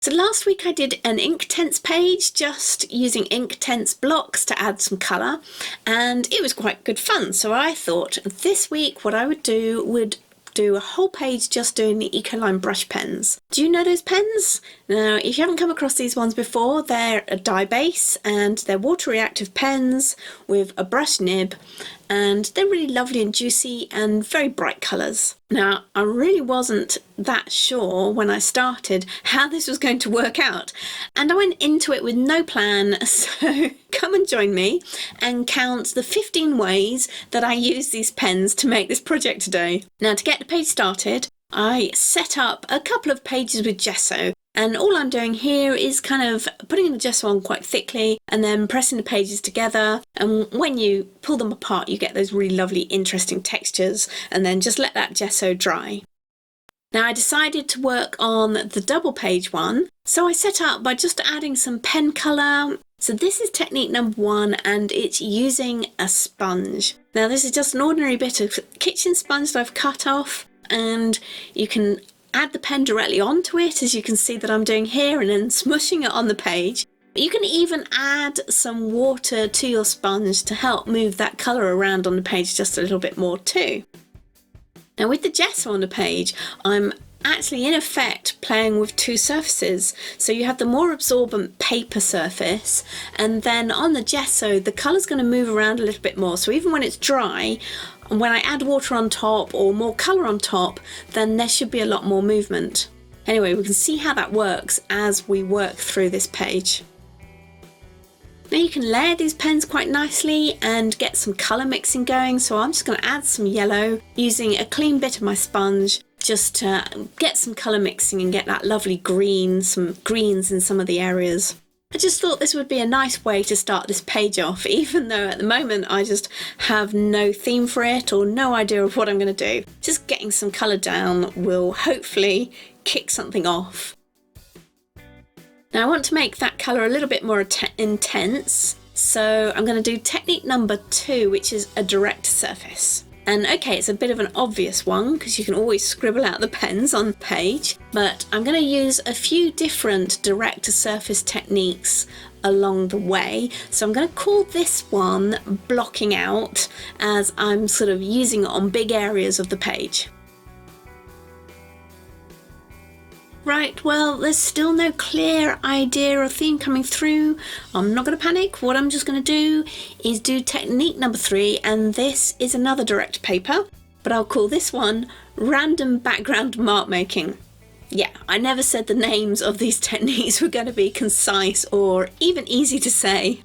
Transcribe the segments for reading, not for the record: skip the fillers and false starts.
So last week I did an Inktense page just using Inktense blocks to add some colour, and it was quite good fun. So I thought this week what I would do a whole page just doing the Ecoline brush pens. Do you know those pens? Now, if you haven't come across these ones before, they're a dye base and they're water reactive pens with a brush nib, and they're really lovely and juicy and very bright colours. Now, I really wasn't that sure when I started how this was going to work out, and I went into it with no plan, so come and join me and count the 15 ways that I use these pens to make this project today. Now, to get the page started, I set up a couple of pages with gesso, and all I'm doing here is kind of putting the gesso on quite thickly and then pressing the pages together, and when you pull them apart you get those really lovely interesting textures, and then just let that gesso dry. Now I decided to work on the double page one, so I set up by just adding some pen colour. So this is technique number 1, and it's using a sponge. Now this is just an ordinary bit of kitchen sponge that I've cut off, and you can add the pen directly onto it, as you can see that I'm doing here, and then smushing it on the page. You can even add some water to your sponge to help move that colour around on the page just a little bit more too. Now with the gesso on the page, I'm actually in effect playing with two surfaces. So you have the more absorbent paper surface, and then on the gesso the colour's going to move around a little bit more. So even when it's dry, and when I add water on top or more colour on top, then there should be a lot more movement. Anyway, we can see how that works as we work through this page. Now you can layer these pens quite nicely and get some colour mixing going, so I'm just going to add some yellow using a clean bit of my sponge just to get some colour mixing and get that lovely green, some greens in some of the areas. I just thought this would be a nice way to start this page off, even though at the moment I just have no theme for it or no idea of what I'm going to do. Just getting some colour down will hopefully kick something off. Now I want to make that colour a little bit more intense, so I'm going to do technique number 2, which is a direct surface. And okay, it's a bit of an obvious one because you can always scribble out the pens on the page, but I'm going to use a few different direct to surface techniques along the way. So I'm going to call this one blocking out, as I'm sort of using it on big areas of the page. Right, well, there's still no clear idea or theme coming through. I'm not going to panic. What I'm just going to do is do technique number 3, and this is another direct paper, but I'll call this one random background mark making. Yeah, I never said the names of these techniques were going to be concise or even easy to say.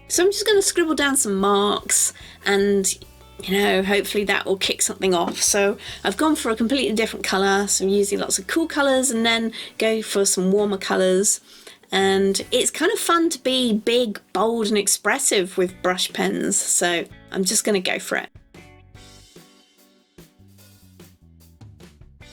So I'm just going to scribble down some marks, and hopefully that will kick something off. So I've gone for a completely different colour, so I'm using lots of cool colours and then go for some warmer colours. And it's kind of fun to be big, bold and expressive with brush pens, so I'm just going to go for it.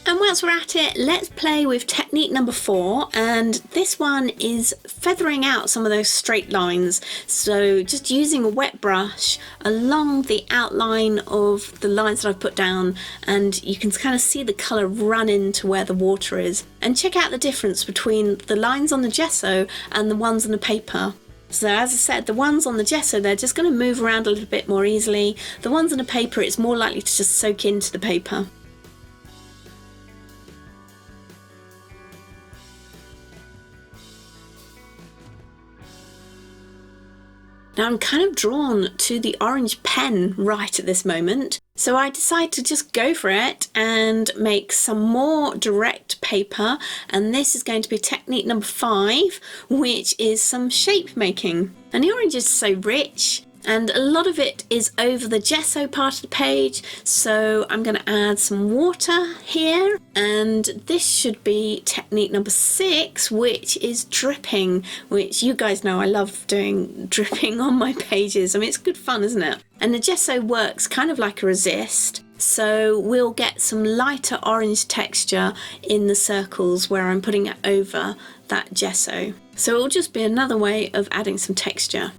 And once we're at it, let's play with technique number 4, and this one is feathering out some of those straight lines. So just using a wet brush along the outline of the lines that I've put down, and you can kind of see the colour run into where the water is. And check out the difference between the lines on the gesso and the ones on the paper. So as I said, the ones on the gesso, they're just going to move around a little bit more easily. The ones on the paper, it's more likely to just soak into the paper. Now I'm kind of drawn to the orange pen right at this moment, so I decide to just go for it and make some more direct paper, and this is going to be technique number 5, which is some shape making. And the orange is so rich, and a lot of it is over the gesso part of the page, so I'm going to add some water here, and this should be technique number 6, which is dripping, which you guys know I love doing dripping on my pages. I mean, it's good fun, isn't it? And the gesso works kind of like a resist, so we'll get some lighter orange texture in the circles where I'm putting it over that gesso. So it'll just be another way of adding some texture.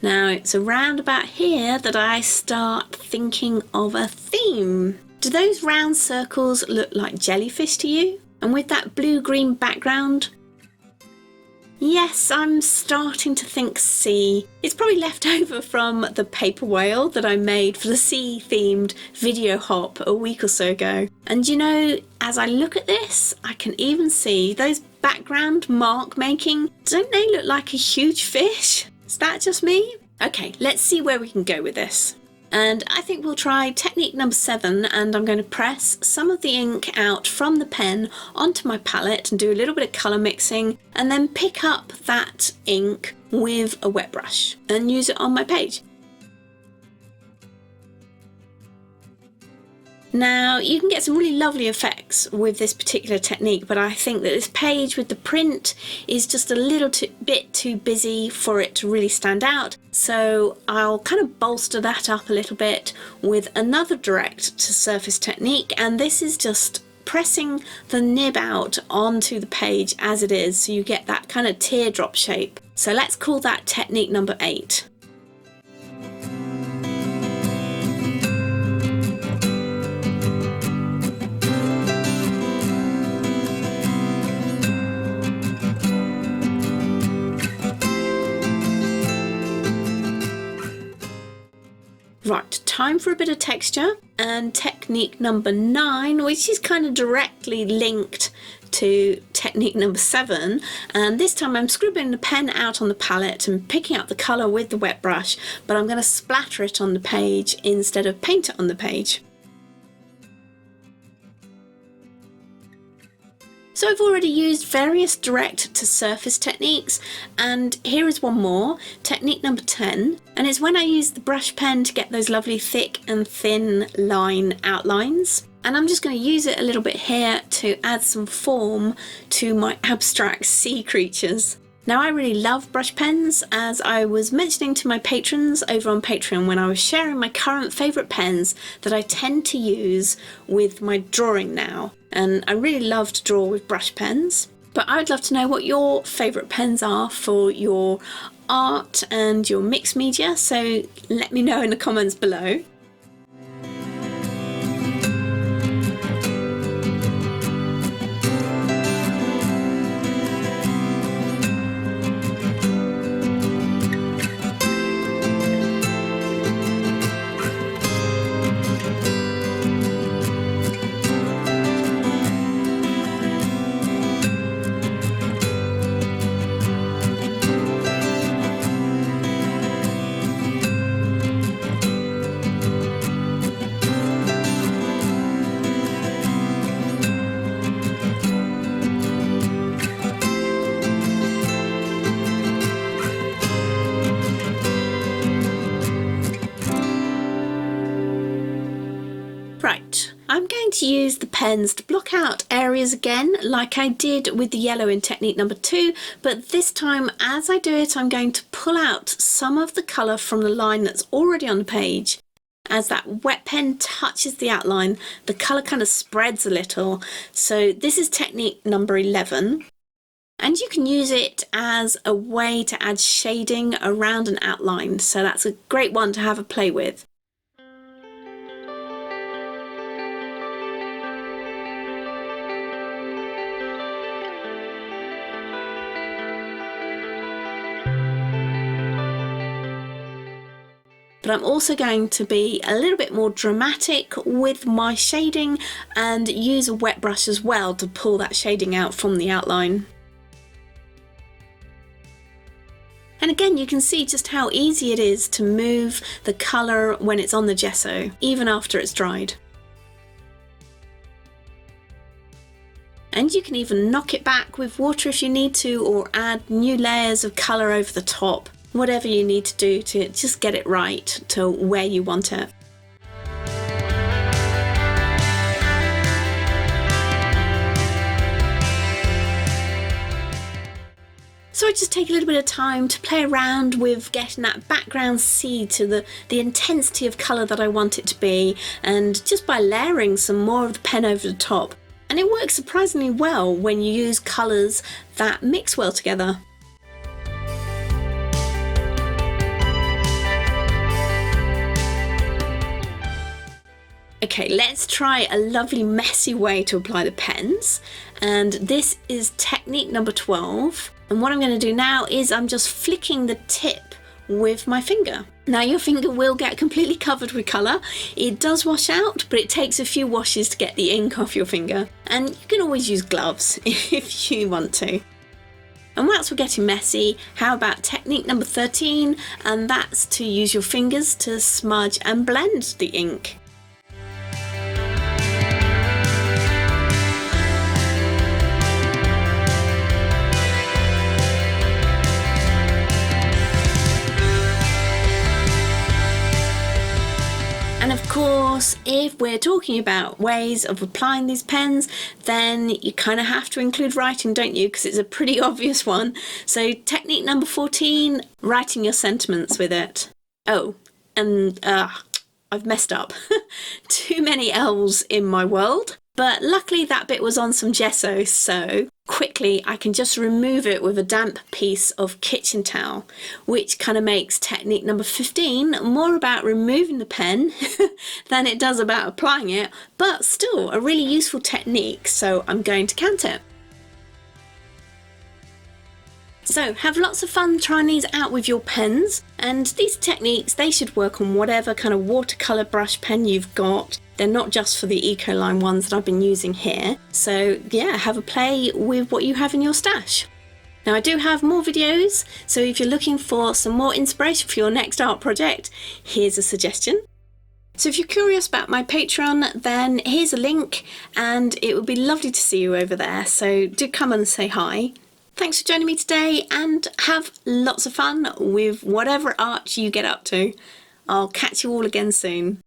Now it's around about here that I start thinking of a theme. Do those round circles look like jellyfish to you? And with that blue-green background, yes, I'm starting to think sea. It's probably left over from the paper whale that I made for the sea-themed video hop a week or so ago. And you know, as I look at this, I can even see those background mark making. Don't they look like a huge fish? Is that just me? Okay, let's see where we can go with this. And I think we'll try technique number 7, and I'm going to press some of the ink out from the pen onto my palette and do a little bit of colour mixing, and then pick up that ink with a wet brush and use it on my page. Now, you can get some really lovely effects with this particular technique, but I think that this page with the print is just a little bit too busy for it to really stand out. So I'll kind of bolster that up a little bit with another direct to surface technique, and this is just pressing the nib out onto the page as it is, so you get that kind of teardrop shape. So let's call that technique number 8. Right, time for a bit of texture, and technique number 9, which is kind of directly linked to technique number 7, and this time I'm scribbling the pen out on the palette and picking up the colour with the wet brush, but I'm going to splatter it on the page instead of paint it on the page. So I've already used various direct to surface techniques, and here is one more, technique number 10, and it's when I use the brush pen to get those lovely thick and thin line outlines. And I'm just going to use it a little bit here to add some form to my abstract sea creatures. Now, I really love brush pens, as I was mentioning to my patrons over on Patreon when I was sharing my current favourite pens that I tend to use with my drawing now. And I really love to draw with brush pens. But I would love to know what your favourite pens are for your art and your mixed media, so let me know in the comments below. Right, I'm going to use the pens to block out areas again like I did with the yellow in technique number 2, but this time as I do it I'm going to pull out some of the colour from the line that's already on the page. As that wet pen touches the outline, the colour kind of spreads a little. So this is technique number 11. And you can use it as a way to add shading around an outline, so that's a great one to have a play with. But I'm also going to be a little bit more dramatic with my shading and use a wet brush as well to pull that shading out from the outline. And again, you can see just how easy it is to move the colour when it's on the gesso, even after it's dried. And you can even knock it back with water if you need to, or add new layers of colour over the top. Whatever you need to do to just get it right to where you want it. So I just take a little bit of time to play around with getting that background sea to the intensity of colour that I want it to be, and just by layering some more of the pen over the top. And it works surprisingly well when you use colours that mix well together. Okay, let's try a lovely messy way to apply the pens. And this is technique number 12. And what I'm going to do now is I'm just flicking the tip with my finger. Now your finger will get completely covered with colour. It does wash out, but it takes a few washes to get the ink off your finger. And you can always use gloves if you want to. And whilst we're getting messy, how about technique number 13? And that's to use your fingers to smudge and blend the ink. And of course, if we're talking about ways of applying these pens, then you kind of have to include writing, don't you? Because it's a pretty obvious one. So technique number 14, writing your sentiments with it. Oh, and I've messed up. Too many L's in my world. But luckily that bit was on some gesso, so quickly I can just remove it with a damp piece of kitchen towel, which kind of makes technique number 15 more about removing the pen than it does about applying it, but still a really useful technique, so I'm going to count it. So have lots of fun trying these out with your pens, and these techniques, they should work on whatever kind of watercolour brush pen you've got. They're not just for the Ecoline ones that I've been using here. So yeah, have a play with what you have in your stash. Now I do have more videos, so if you're looking for some more inspiration for your next art project, here's a suggestion. So if you're curious about my Patreon, then here's a link, and it would be lovely to see you over there, so do come and say hi. Thanks for joining me today, and have lots of fun with whatever art you get up to. I'll catch you all again soon.